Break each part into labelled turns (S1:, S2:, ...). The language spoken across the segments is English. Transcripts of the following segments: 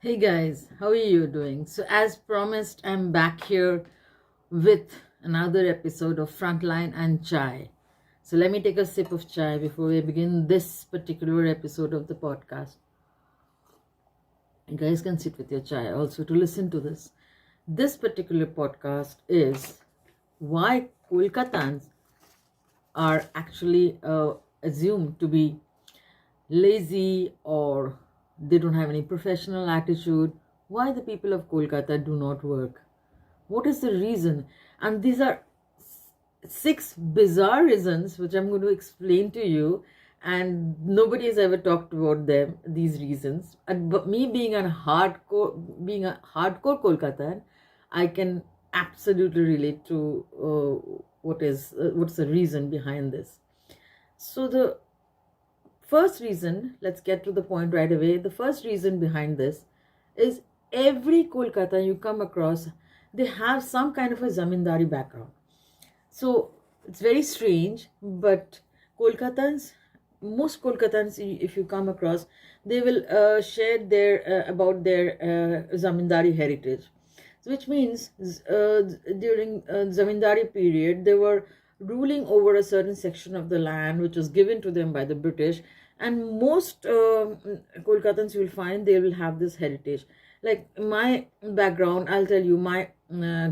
S1: Hey guys, how are you doing? So, as promised, I'm back here with another episode of Frontline and Chai. So, let me take a sip of chai before we begin this particular episode of the podcast. You guys can sit with your chai also to listen to this. This particular podcast is why Kolkatans are actually assumed to be lazy or they don't have any professional attitude. Why the people of Kolkata do not work? What is the reason? And these are six bizarre reasons which I'm going to explain to you. And nobody has ever talked about them, these reasons. And but me being a hardcore Kolkatan, I can absolutely relate to what's the reason behind this. So the first reason, let's get to the point right away. The first reason behind this is every Kolkata you come across, they have some kind of a zamindari background. So it's very strange, but Kolkatans, most Kolkatans, if you come across, they will share their about their zamindari heritage. So which means during zamindari period, they were ruling over a certain section of the land which was given to them by the British, and most Kolkatans you will find they will have this heritage. Like my background, I'll tell you, my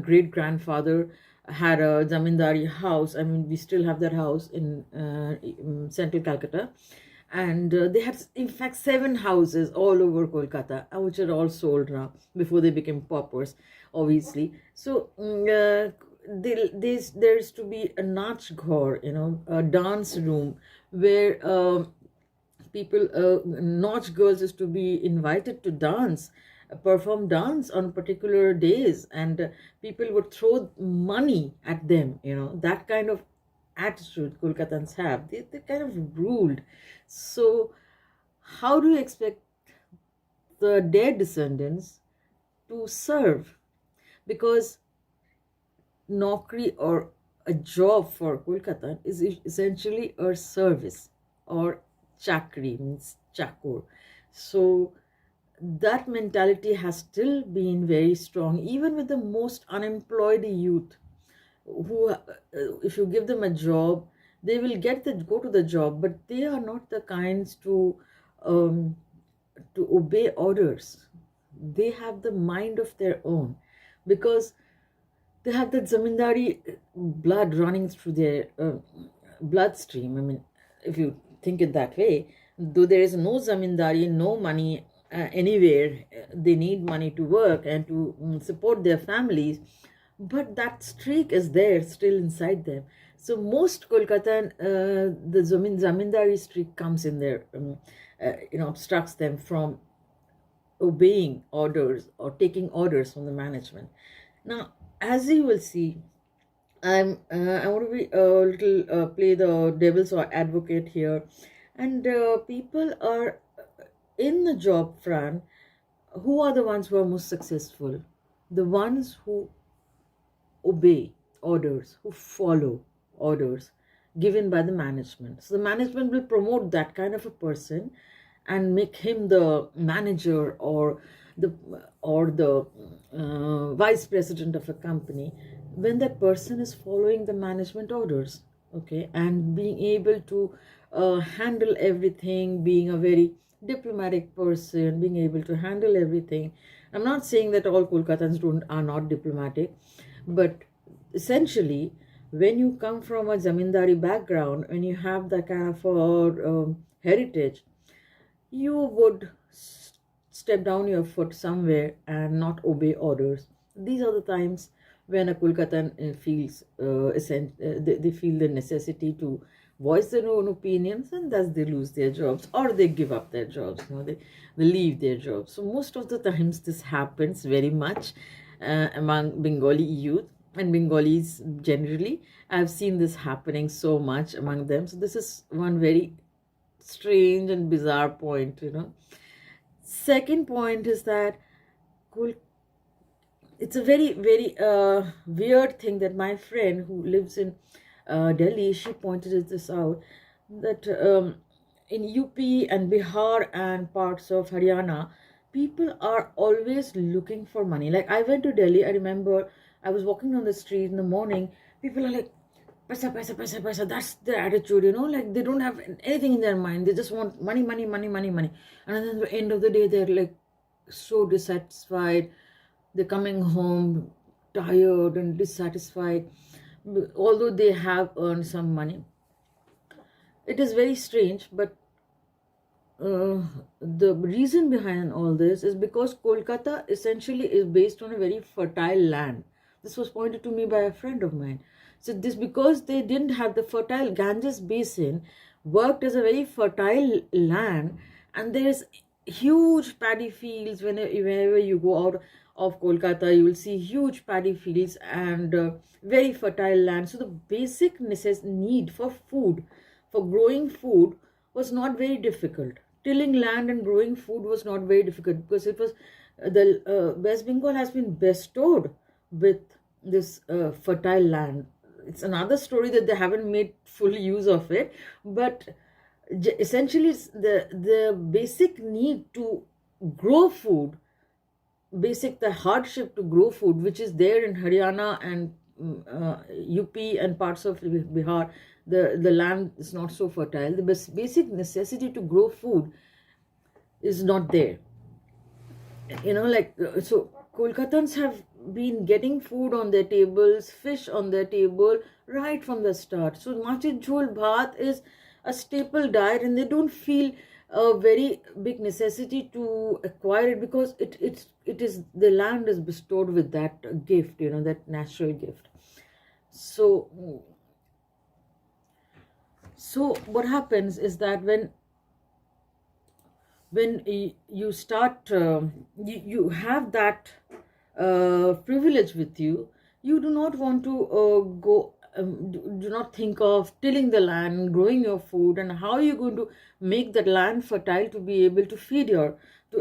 S1: great grandfather had a zamindari house. I mean, we still have that house in central Calcutta, and they had in fact 7 houses all over Kolkata, which are all sold now before they became paupers, obviously. So there's to be a nach ghor, a dance room where people, Nautch girls is to be invited to dance, perform dance on particular days, and people would throw money at them. That kind of attitude Kolkatans have. They're kind of ruled. So, how do you expect their descendants to serve? Because Naukri or a job for Kolkata is essentially a service, or chakri means chakur. So that mentality has still been very strong, even with the most unemployed youth. Who, if you give them a job, they will go to the job, but they are not the kinds um, to obey orders. They have the mind of their own, because they have that zamindari blood running through their bloodstream. I mean, if you think it that way, though there is no zamindari, no money anywhere, they need money to work and to support their families, but that streak is there still inside them. So most Kolkatan, the zamindari streak comes in there, obstructs them from obeying orders or taking orders from the management. Now, as you will see, I want to be a little play the devil's advocate here, and people are in the job front. Who are the ones who are most successful? The ones who obey orders, who follow orders given by the management. So the management will promote that kind of a person and make him the manager the or the vice president of a company when that person is following the management orders, okay, and being able to handle everything, being a very diplomatic person, being able to handle everything. I'm not saying that all Kolkatans are not diplomatic, but essentially, when you come from a zamindari background, when you have that kind of heritage, you would step down your foot somewhere and not obey orders. These are the times when a Kolkatan feels they feel the necessity to voice their own opinions, and thus they lose their jobs or they give up their jobs. They leave their jobs. So most of the times this happens very much among Bengali youth and Bengalis generally. I've seen this happening so much among them. So this is one very strange and bizarre point. Second point is that it's a very, very weird thing that my friend who lives in Delhi, she pointed this out, that in UP and Bihar and parts of Haryana, people are always looking for money. Like I went to Delhi, I remember I was walking on the street in the morning, people are like, paisa, paisa, paisa, paisa. That's their attitude, like they don't have anything in their mind. They just want money, money, money, money, money. And then at the end of the day, they're like so dissatisfied. They're coming home tired and dissatisfied, although they have earned some money. It is very strange, but the reason behind all this is because Kolkata essentially is based on a very fertile land. This was pointed to me by a friend of mine. So this, because they didn't have the fertile Ganges basin, worked as a very fertile land, and there's huge paddy fields. Whenever you go out of Kolkata, you will see huge paddy fields and very fertile land. So the basic need for food, for growing food, was not very difficult. Tilling land and growing food was not very difficult, because it was the West Bengal has been bestowed with this fertile land. It's another story that they haven't made full use of it, but essentially it's the basic need to grow food, the hardship to grow food, which is there in Haryana and UP and parts of Bihar. The land is not so fertile. The basic necessity to grow food is not there. So Kolkatans have been getting food on their tables, fish on their table right from the start. So Machid Jhol Bhat is a staple diet, and they don't feel a very big necessity to acquire it, because it is, the land is bestowed with that gift, that natural gift. So what happens is that when you start, you have that privilege with you, you do not want to do not think of tilling the land, growing your food, and how you're going to make that land fertile to be able to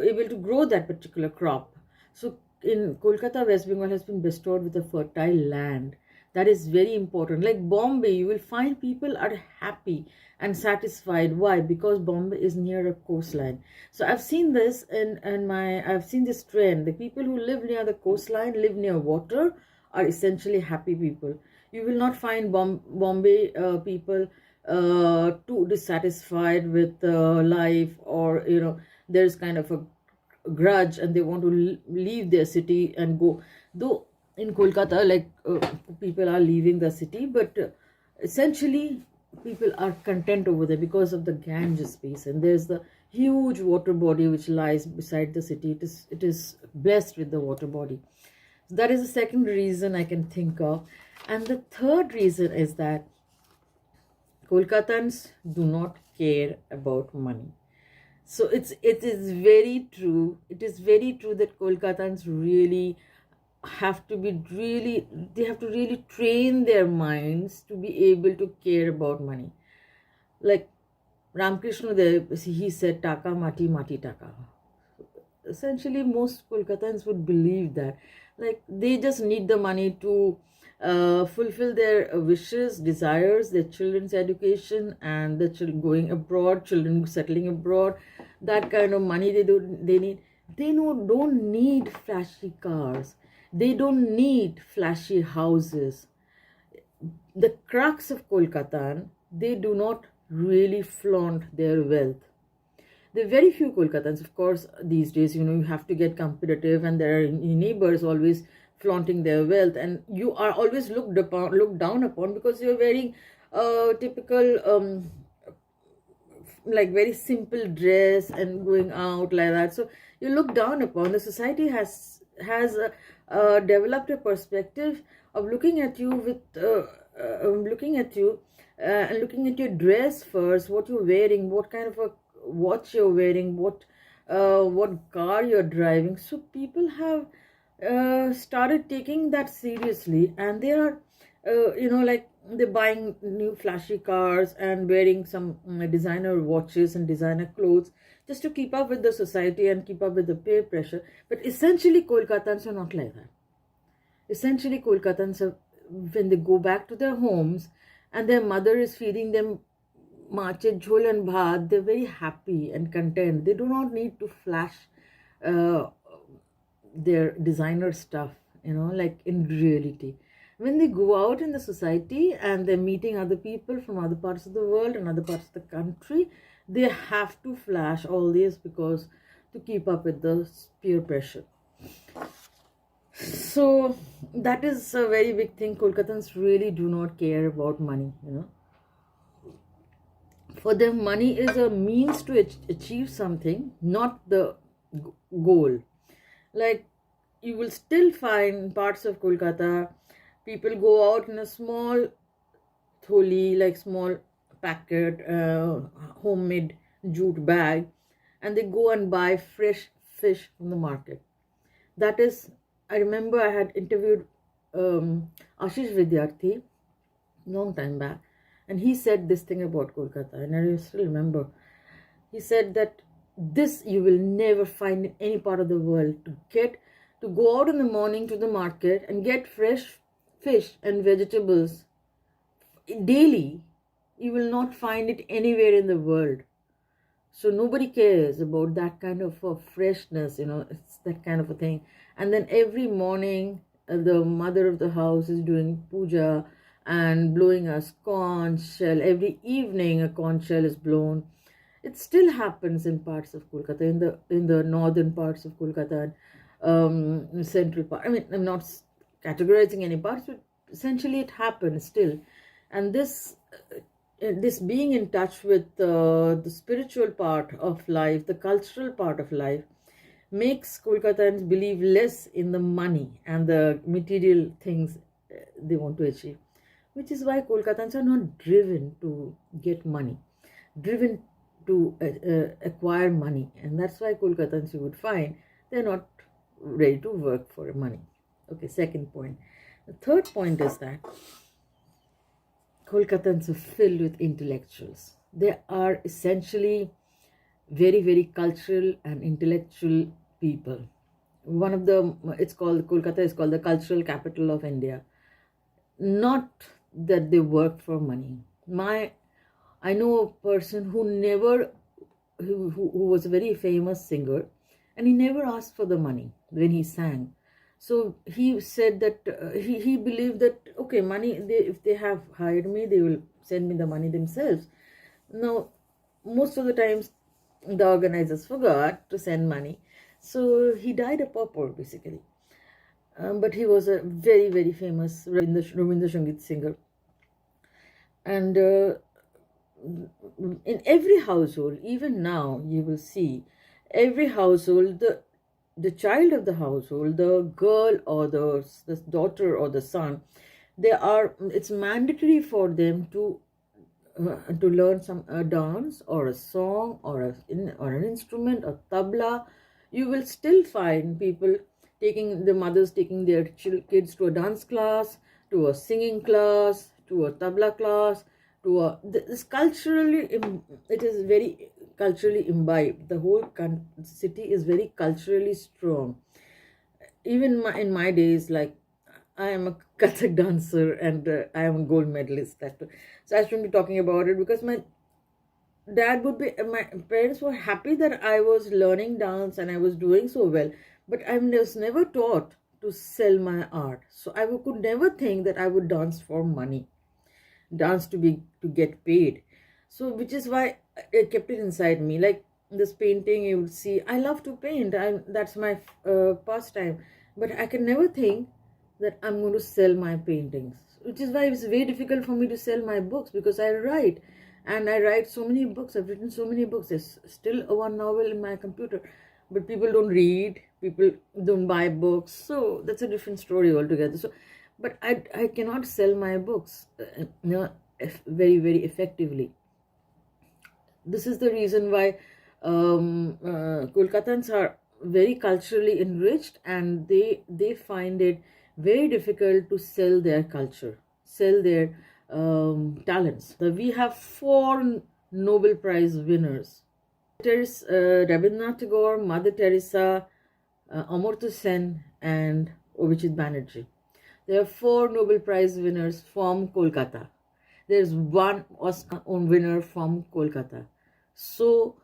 S1: able to grow that particular crop. So in Kolkata, West Bengal has been bestowed with a fertile land. That is very important. Like Bombay, you will find people are happy and satisfied. Why? Because Bombay is near a coastline. So I've seen this I've seen this trend. The people who live near the coastline, live near water, are essentially happy people. You will not find Bombay people too dissatisfied with life, or there's kind of a grudge and they want to leave their city and go. Though in Kolkata, people are leaving the city, but essentially people are content over there because of the Ganges basin. There's the huge water body which lies beside the city. It is blessed with the water body. So that is the second reason I can think of. And the third reason is that Kolkatans do not care about money. So it is very true. It is very true that Kolkatans really they have to really train their minds to be able to care about money. Like Ramakrishna Dev, he said, "Taka mati mati taka." Essentially, most Kolkatans would believe that. Like they just need the money to fulfill their wishes, desires, their children's education, and the children going abroad, children settling abroad. That kind of money they need. They don't need flashy cars. They don't need flashy houses. The crux of Kolkatan, they do not really flaunt their wealth. There are very few Kolkatans, of course, these days, you have to get competitive, and there are neighbors always flaunting their wealth, and you are always looked down upon because you're wearing typical like very simple dress and going out like that. So you look down upon. The society has developed a perspective of looking at you with looking at you and looking at your dress first, what you're wearing, what kind of a watch you're wearing, what car you're driving. So people have started taking that seriously, and they are like they're buying new flashy cars and wearing some designer watches and designer clothes just to keep up with the society and keep up with the peer pressure. But essentially Kolkatans are not like that. Essentially Kolkatans are, when they go back to their homes and their mother is feeding them mache jhol and bhat, they're very happy and content. They do not need to flash uh, their designer stuff, like in reality. When they go out in the society and they're meeting other people from other parts of the world and other parts of the country, they have to flash all this because to keep up with the peer pressure. So that is a very big thing. Kolkatans really do not care about money. For them, money is a means to achieve something, not the goal. Like, you will still find parts of Kolkata, people go out in a small tholi, like small packet, homemade jute bag, and they go and buy fresh fish from the market. That is, I remember I had interviewed Ashish Vidyarthi long time back, and he said this thing about Kolkata, and I still remember. He said that this you will never find in any part of the world, to go out in the morning to the market and get fresh fish and vegetables daily. You will not find it anywhere in the world. So nobody cares about that kind of freshness, it's that kind of a thing. And then every morning, the mother of the house is doing puja and blowing a conch shell. Every evening, a conch shell is blown. It still happens in parts of Kolkata, in the northern parts of Kolkata, central part. I mean, I'm not categorizing any parts, but essentially it happens still. And this being in touch with the spiritual part of life, the cultural part of life, makes Kolkatans believe less in the money and the material things they want to achieve, which is why Kolkatans are not driven to get money, driven to acquire money. And that's why Kolkatans, you would find, they're not ready to work for money. Okay, second point. The third point is that Kolkatans are filled with intellectuals. They are essentially very, very cultural and intellectual people. Kolkata is called the cultural capital of India. Not that they work for money. I know a person who was a very famous singer, and he never asked for the money when he sang. So he said that he believed that, okay, if they have hired me, they will send me the money themselves. Now, most of the times, the organizers forgot to send money. So he died a pauper, basically. But he was a very, very famous Rabindra Sangeet singer. And in every household, even now, you will see, every household, the child of the household, the girl or the daughter or the son, it's mandatory for them to learn some dance or a song or an instrument or tabla. You will still find mothers taking their kids to a dance class, to a singing class, to a tabla class, this culturally, it is very culturally imbibed. The whole city is very culturally strong. Even in my days, like, I am a Kathak dancer and I am a gold medalist. So I shouldn't be talking about it because my parents were happy that I was learning dance and I was doing so well. But I was never taught to sell my art. So I could never think that I would dance for money, dance to get paid. So which is why I kept it inside me. Like this painting, you would see, I love to paint. That's my pastime. But I can never think that I'm going to sell my paintings, which is why it's very difficult for me to sell my books, because I write, and I write so many books. I've written so many books. There's still one novel in my computer, but people don't read, people don't buy books. So that's a different story altogether. So, but I cannot sell my books very, very effectively. This is the reason why Kolkatans are very culturally enriched, and they find it very difficult to sell their culture, sell their talents. We have 4 Nobel Prize winners. There is Rabindranath Tagore, Mother Teresa, Amartya Sen, and Abhijit Banerjee. There are 4 Nobel Prize winners from Kolkata. There is one Oscar winner from Kolkata. So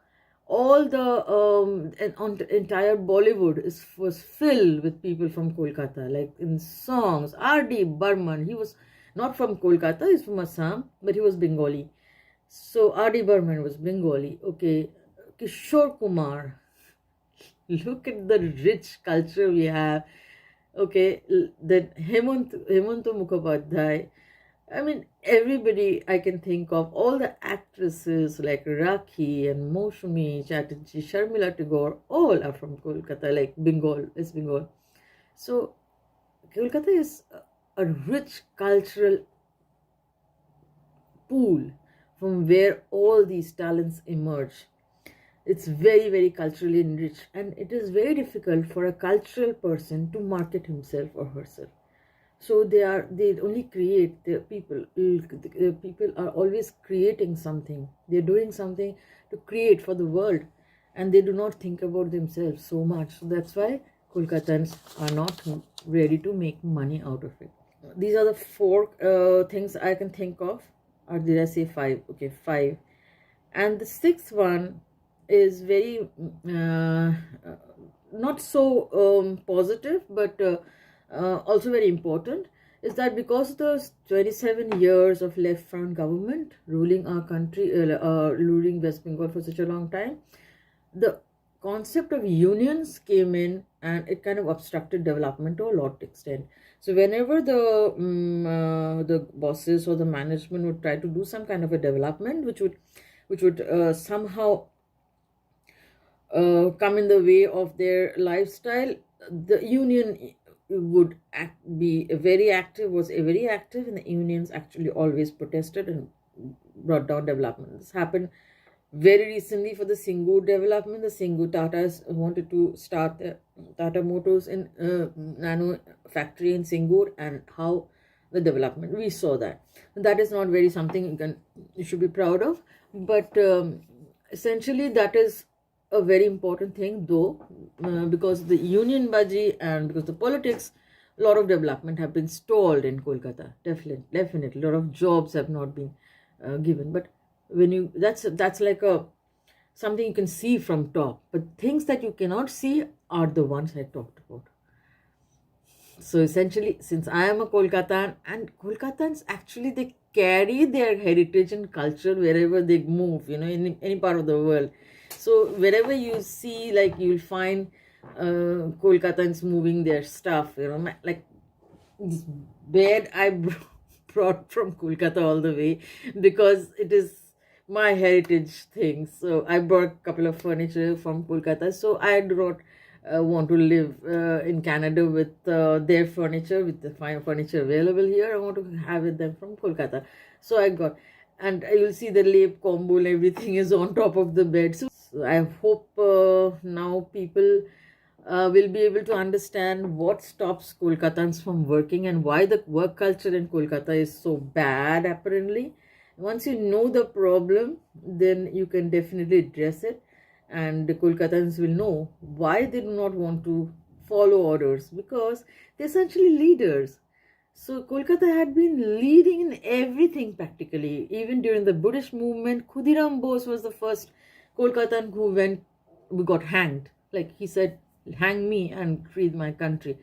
S1: All the entire Bollywood was filled with people from Kolkata, like in songs. R.D. Burman, he was not from Kolkata, he's from Assam, but he was Bengali. So R.D. Burman was Bengali. Okay, Kishore Kumar. Look at the rich culture we have. Okay, then Hemanto Mukhopadhyay. I mean, everybody I can think of, all the actresses like Rakhi and Moushumi Chatterjee, Sharmila Tagore, all are from Kolkata, like Bengal, West Bengal. So, Kolkata is a rich cultural pool from where all these talents emerge. It's very, very culturally enriched, and it is very difficult for a cultural person to market himself or herself. So they only create, the people are always creating something, they're doing something to create for the world, and they do not think about themselves so much. So that's why Kolkatans are not ready to make money out of it. These are the four things I can think of. Or did I say five? Okay, five. And the sixth one is very not so positive, but also very important, is that because of the 27 years of left front government ruling our country, ruling West Bengal for such a long time, the concept of unions came in, and it kind of obstructed development to a lot extent. So whenever the bosses or the management would try to do some kind of a development which would somehow come in the way of their lifestyle, the union would be very active, was very active, and the unions actually always protested and brought down development. This happened very recently for the Singur development. The Singur Tatas wanted to start the Tata Motors in nano factory in Singur, and how the development, we saw that is not very something you should be proud of, but essentially that is a very important thing, though, because the union baji and because the politics, a lot of development have been stalled in Kolkata. Definitely a lot of jobs have not been given. But when you, that's like a something you can see from top, but things that you cannot see are the ones I talked about. So essentially, since I am a Kolkatan, and Kolkatans actually, they carry their heritage and culture wherever they move, in any part of the world. So wherever you see, like, you'll find Kolkatans moving their stuff, like this bed I brought from Kolkata all the way, because it is my heritage thing. So I brought a couple of furniture from Kolkata. So I do not want to live in Canada with their furniture, with the fine furniture available here. I want to have it them from Kolkata. So I got, and you'll see the lamp combo and everything is on top of the bed. So I hope now people will be able to understand what stops Kolkatans from working and why the work culture in Kolkata is so bad, apparently. Once you know the problem, then you can definitely address it, and the Kolkatans will know why they do not want to follow orders, because they're essentially leaders. So Kolkata had been leading in everything practically. Even during the Buddhist movement, Khudiram Bose was the first Kolkatan who got hanged. Like he said, hang me and free my country.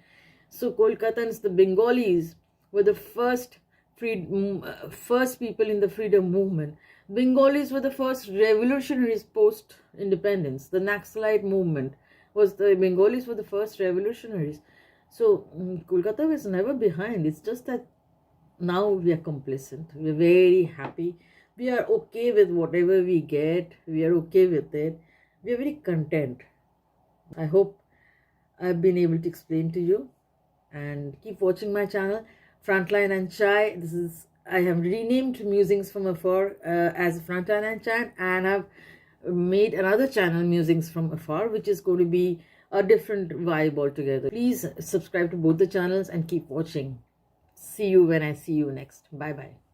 S1: So Kolkatans, the Bengalis, were the first people in the freedom movement. Bengalis were the first revolutionaries post-independence. The Naxalite movement was the Bengalis were the first revolutionaries. So Kolkata was never behind. It's just that now we are complacent. We are very happy. We are okay with whatever we get. We are okay with it. We are very content. I hope I've been able to explain to you. And keep watching my channel, Frontline and Chai. I have renamed Musings from Afar as Frontline and Chai, and I've made another channel, Musings from Afar, which is going to be a different vibe altogether. Please subscribe to both the channels and keep watching. See you when I see you next. Bye bye.